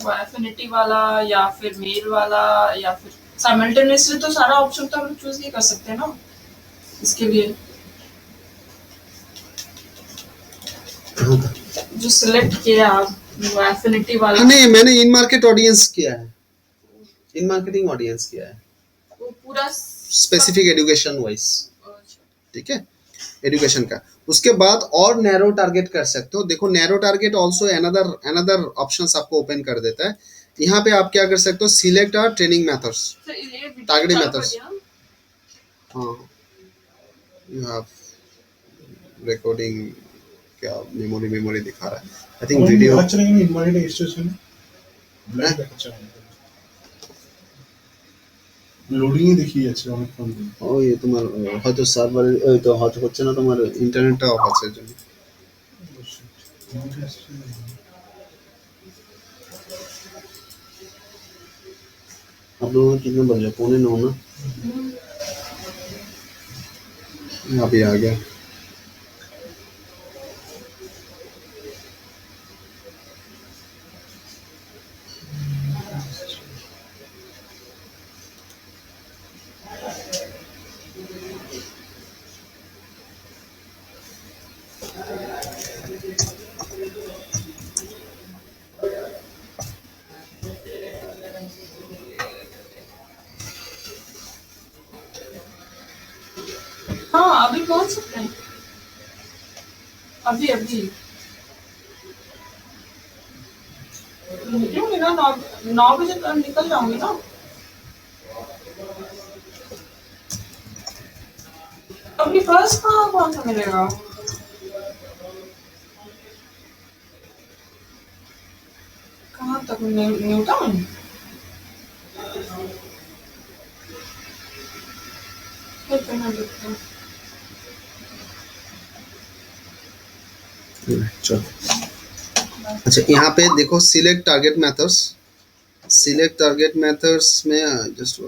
Affinity वाला या फिर मेल वाला या फिर साइमल्टेनियसली तो सारा ऑप्शन तो हम चूज नहीं कर सकते ना इसके लिए जो सिलेक्ट किया एफिनिटी वाला नहीं मैंने इन मार्केट ऑडियंस किया है इन मार्केटिंग ऑडियंस किया है वो पूरा स्पेसिफिक एजुकेशन वाइज ठीक है एजुकेशन का उसके बाद और नैरो टारगेट कर सकते हो देखो narrow target also another options आपको ओपन कर देता है यहाँ पे आप क्या कर सकते हो select are training methods targeting methods हाँ यू हैव रिकॉर्डिंग क्या मेमोरी दिखा रहा है आई थिंक वीडियो अच्छा नहीं इनवाइट रजिस्ट्रेशन ब्लैक अच्छा লোডিং দেখিয়ে যাচ্ছে অনেক ফোন ও ये তোমার হয়তো সার্ভার তো হয়তো হচ্ছে না তোমার ইন্টারনেটটা অফ আছে এর জন্য आप लोगों ने कितने बजे 8:45 ना अभी आ गया हाँ अभी पहुंच सकते हैं अभी निकलूंगी ना 9 बजे तक निकल जाऊंगी ना अभी बस कौन सा मिलेगा कहाँ तक न्यू टाउन चलो अच्छा यहाँ पे देखो सिलेक्ट टारगेट मेथड्स में जस्ट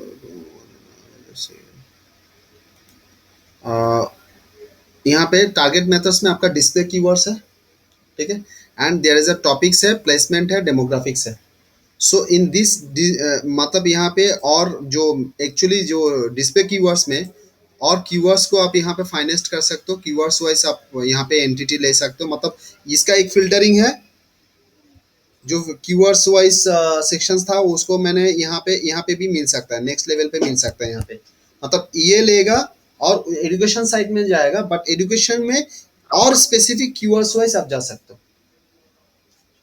यहाँ पे टारगेट मेथड्स में आपका डिस्प्ले कीवर्ड्स है ठीक है and there is a topics है प्लेसमेंट है डेमोग्राफिक्स है सो इन दिस मतलब यहाँ पे और जो एक्चुअली जो डिस्प्ले कीवर्ड्स में और कीवर्ड्स को आप यहाँ पे फाइनेस्ट कर सकते हो कीवर्ड्स वाइज आप यहाँ पे एंटिटी ले सकते हो मतलब इसका एक फिल्टरिंग है जो कीवर्ड्स वाइज सेक्शंस था उसको मैंने यहाँ पे भी मिल सकता है नेक्स्ट लेवल पे मिल सकता है यहाँ पे मतलब ये लेगा और एजुकेशन साइट में जाएगा बट एजुकेशन में और स्पेसिफिक कीवर्ड्स वाइज आप जा सकते हो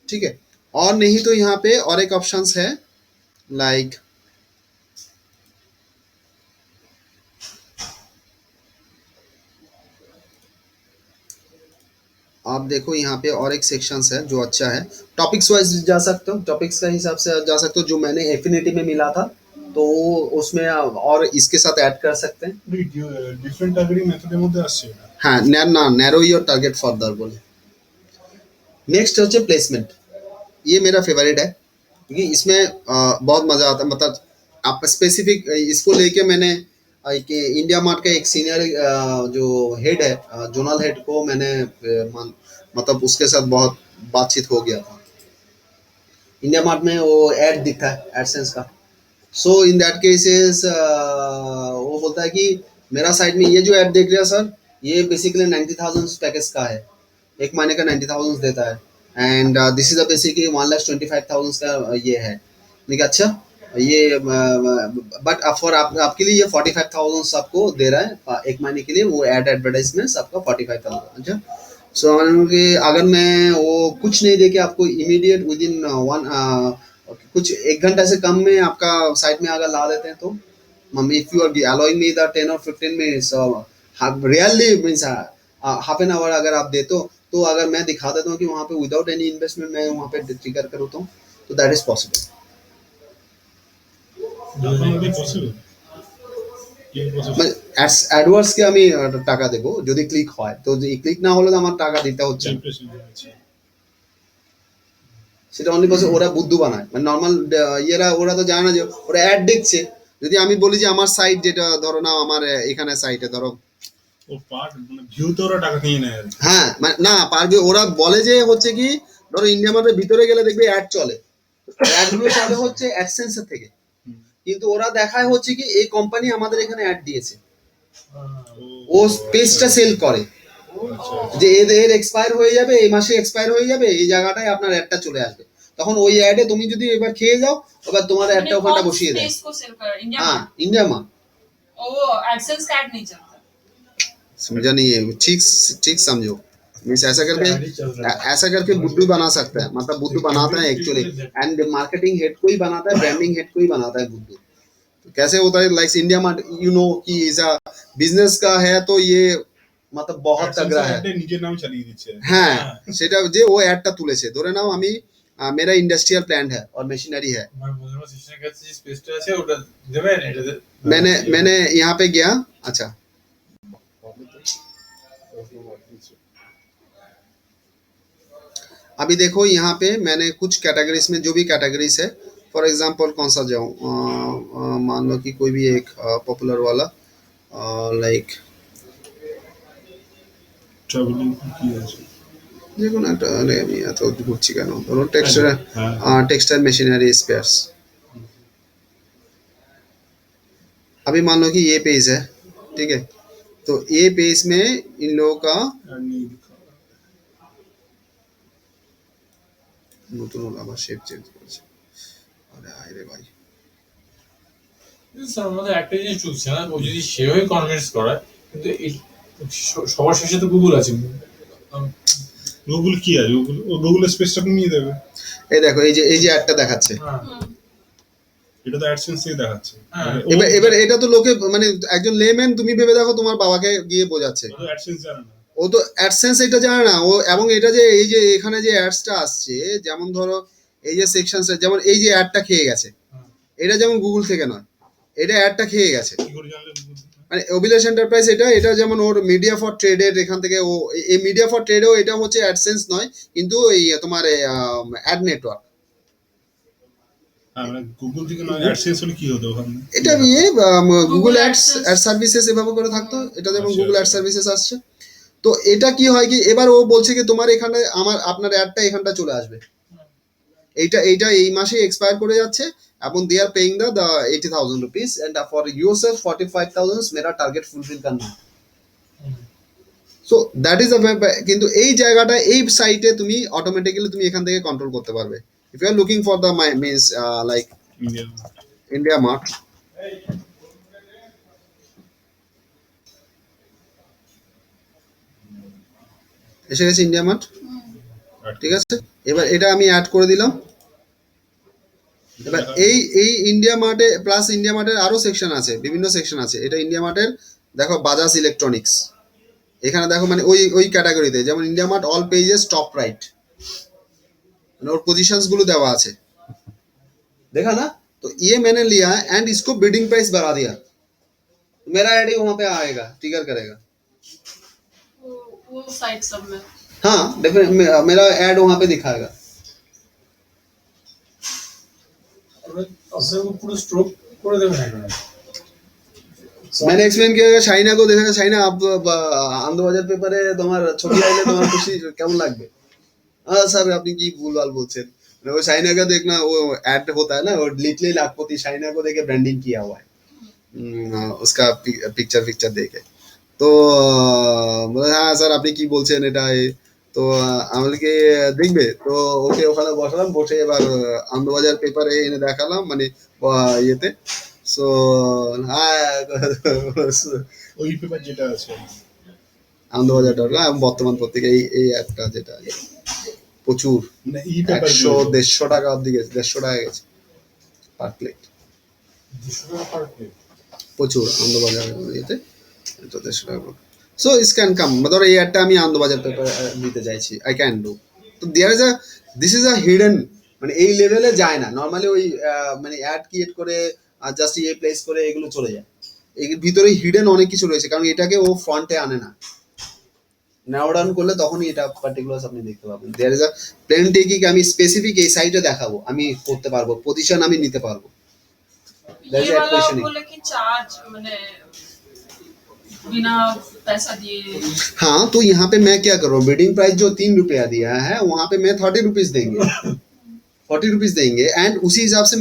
ठीक है और नहीं तो यहाँ पे और एक ऑप्शंस है लाइक आप देखो यहाँ पे और एक सेक्शंस है जो अच्छा है टॉपिक्स वाइज जा सकते हो टॉपिक्स का हिसाब से जा सकते हो जो मैंने एफिनिटी में मिला था तो उसमें और इसके साथ ऐड कर सकते हैं ডিফারেন্ট টার্গেটিং মেথডের মধ্যে আসছে हाँ नैरो योर टारगेट फर्दर बोले नेक्स्ट होचे प्लेसमेंट ये मेरा फेवरेट है क्योंकि इसमें बहुत मजा आता है मतलब आप स्पेसिफिक इसको लेके मैंने इंडिया मार्ट का एक सीनियर जो हेड है जोनल हेड को मैंने मतलब उसके साथ बहुत बातचीत हो गया था इंडिया मार्ट में वो ऐड दिखता है एडसेंस का सो इन दैट केसेस वो बोलता है कि मेरा साइड में ये जो ऐड देख रहा है सर ये बेसिकली 90,000 पैकेज का है एक महीने का 90,000 देता है and this is a basically 1,25,000 का ये है मैंने कहा अच्छा ये बट फॉर आपके लिए ये 45,000 आपको दे रहा है एक महीने के लिए वो एडवर्टाइजमेंट आपका 45,000 अच्छा सो अगर मैं वो कुछ नहीं दे के आपको इमीडिएट विद इन कुछ 1 घंटा से कम में आपका साइट में अगर ला देते हैं तो if you are allowing me the 10 or 15 minutes really means half an hour अगर आप देते हो तो अगर मैं दिखा देता हूँ कि वहाँ पे विदाउट एनी इन्वेस्टमेंट मैं वहाँ पे ट्रिगर करता हूँ तो दैट इज पॉसिबल অ্যাডওয়ার্ডস কে আমি টাকা দেব যদি ক্লিক হয় তো যদি ক্লিক না হলে তো আমার টাকা দিতে হচ্ছে সেটা অনলি বসে ওরা বুদ্ধু বানায় মানে নর্মাল ওরা তো জানে না যে ওরা অ্যাড দেখছে যদি আমি বলি যে আমার সাইট যেটা ধরো না আমার এখানে সাইটে ধরো ও পার্ট মানে ভিউতে ওরা টাকা নিয়ে নেয় হ্যাঁ মানে না পারবে ওরা বলে যে হচ্ছে কি ধরো ইন্ডিয়া মার্টের ভিতরে গেলে দেখবে অ্যাড চলে অ্যাডগুলো চলে হচ্ছে অ্যাডসেন্সের থেকে, কিন্তু ওরা দেখায় হচ্ছে কি এই কোম্পানি আমাদের এখানে অ্যাড দিয়েছে, ও পেজটা সেল করে যে এর এক্সপায়ার হয়ে যাবে, এই মাসে এক্সপায়ার হয়ে যাবে, এই জায়গাটায় আপনার অ্যাডটা চলে আসবে, তখন ওই অ্যাডে তুমি যদি এবার খেয়ে যাও এবার তোমার অ্যাডটা ওখানটা বসিয়ে দেয়। स्पेस को सेल कर इंडिया हाँ में इंडिया में वो एडसेंस का ऐड नहीं चलता। समझा नहीं है, ठीक ठीक समझो मीन्स ऐसा करके बुद्धू बना सकता है, मतलब बुद्धू बनाता है एक्चुअली, एंड मार्केटिंग हेड को ही बनाता है, ब्रांडिंग हेड को ही बनाता है बुद्धू। तो कैसे होता है like India mart you know कि ऐसा बिजनेस का है तो ये मतलब बहुत तगड़ा है, নিজের নাম চালিয়ে দিচ্ছে। হ্যাঁ সেটা যে ও অ্যাডটা তুলেছে, ধরে নাও আমি मेरा इंडस्ट्रियल प्लांट है और मशीनरी है, मैंने यहाँ पे गया, अच्छा अभी देखो यहाँ पे मैंने कुछ कैटेगरीज में जो भी कैटेगरीज है, फॉर एग्जांपल कौन सा जाऊँ, मान लो कि कोई भी एक पॉपुलर वाला लाइक ট্রাভেলিং কি আছে? যে কোনো একটা, আমি এত ঘুরছি কেন, ধরো टेक्सटाइल मशीनरी स्पेयर्स, अभी मान लो कि ये पेज है, ठीक है, तो ये पेज में इन लोगों का নতুন আবার শেপ চেঞ্জ করেছে, আরে হায় রে ভাই, স্যার আমাদের একটা জিনিস চলছে না, ও যদি সেভাবে কনভিন্স করায়, কিন্তু সবার শেষে তো গুগল আছে। গুগল কি আছে? গুগলের স্পেসটা নিয়ে দেবে। এই দেখো এই যে অ্যাডটা দেখাচ্ছে, এটা তো অ্যাডসেন্স থেকে দেখাচ্ছে। এবার এটা তো লোকে মানে একজন লেম্যান, তুমি ভেবে দেখো তোমার বাবাকে গিয়ে বোঝাচ্ছে, ও তো অ্যাডসেন্স জানে না, ও তো অ্যাডসেন্স এটা জানে না ও, এবং এটা যে এই যে এখানে যে অ্যাডসটা আসছে, যেমন ধরো এই যে সেকশনটা, যেমন এই যে অ্যাডটা খেয়ে গেছে, এটা যেমন গুগল থেকে নয়, এটা অ্যাডটা খেয়ে গেছে, কি করে জানলে গুগল? মানে অভিলাষ এন্টারপ্রাইজ এটা যেমন ওর মিডিয়া ফর ট্রেডের এখান থেকে ও এই মিডিয়া ফর ট্রেডেও এটা হচ্ছে অ্যাডসেন্স নয়, কিন্তু এই তোমার অ্যাড নেটওয়ার্ক, মানে গুগল থেকে না অ্যাডসেন্স হলে কি হতো ওখানে? এটা নিয়ে গুগল অ্যাডস অ্যাড সার্ভিসেস এভাবে করে থাকতো, এটা যেমন গুগল অ্যাড সার্ভিসেস আসছে, তো এটা কি হয় কি এবার ও বলছে কি তোমার এখানে আপনার অ্যাডটা এখানটা চলে আসবে, এইটা এই মাসে এক্সপায়ার করে যাচ্ছে, এবং they are paying the 80,000 rupees and for yourself 45,000 मेरा टारगेट फुलफिल करना है, সো দ্যাট ইজ কিন্তু এই জায়গাটা এই সাইটে তুমি অটোমেটিক্যালি তুমি এখান থেকে কন্ট্রোল করতে পারবে, if you are looking for the means like India Mart, এসে গেছে ইন্ডিয়া মার্ট, ঠিক আছে, এবার এটা আমি অ্যাড করে দিলাম, এবার এই ইন্ডিয়া মার্টে প্লাস ইন্ডিয়া মার্টের আরো সেকশন আছে, বিভিন্ন সেকশন আছে, এটা ইন্ডিয়া মার্টের দেখো বাজাজ ইলেকট্রনিক্স, এখানে দেখো মানে ওই ক্যাটাগরিতে, যেমন India mart all pages top right, মানে ওর पोजीशंस गुलो देवा আছে, देखा ना, तो ये मैंने लिया एंड इसको बिडिंग प्राइस बढ़ा दिया, मेरा ऐड ही वहां पे आएगा, ट्रिगर करेगा, वो साइट सब में हाँ डेफिनेट मेरा ऐड वहां पे दिखाएगा, আপনাকে পুরো স্ট্রোক করে দেবেন একটা। मैंने एक्सप्लेन किया शाइना को, देखा शाइना आप आनंदबाजार पेपरे তোমার ছবি আইলে তোমার খুশি কেমন লাগবে, हाँ सर আপনি কি ভুলভাল বলছেন, वो शाइना का देखना, वो ऐड होता है ना, वो लिटरली लाखपति शाइना को देके ब्रांडिंग किया हुआ है, उसका पिक्चर देके, तो बोले हाँ सर আপনি কি বলছেন এটা, তো আমাদেরকে দেখবে, তো ওকে ওখানে বসালাম, বসে এবার আনন্দবাজার পেপারে এনে দেখালাম, মানে ইয়েতে, সো হ্যাঁ ওই পেপার যেটা আছে আনন্দবাজার বর্তমান পত্রিকা, এই অ্যাডটা যেটা প্রচুর, মানে ই পেপার 100-150 টাকা অবধি গেছে, 150 টাকা গেছে পার প্লেট, প্রচুর আনন্দবাজার ইয়েতে, এটা 150 টাকা, সো ইস ক্যান কাম, ধরো এই অ্যাডটা আমি আনন্দবাজার পেপার দিতে চাইছি, আই ক্যান ডু, তো দিস ইজ আ হিডেন, মানে এই লেভেলে যায় না নরমালি, ওই মানে অ্যাড ক্রিয়েট করে জাস্ট এই প্লেস করে এগুলো চলে যায়, এর ভিতরে হিডেন অনেক কিছু রয়েছে, কারণ এটাকে ও ফ্রন্টে আনে না, নাও ডাউন করলে তখনই এটা পার্টিকুলার আপনি দেখতে পাবেন, দেয়ার ইজ আ প্লেনটি কি আমি স্পেসিফিক এই সাইটে দেখাবো, আমি করতে পারবো, পজিশন আমি নিতে পারবো, ये वाला बोले कि चार्ज मैंने बिना पैसा दिए, हाँ तो यहाँ पे मैं क्या करूँ, बिडिंग प्राइस जो 3 रुपया दिया है वहाँ पे मैं 30 रुपीज देंगे, 40 रुपीज देंगे एंड उसी हिसाब से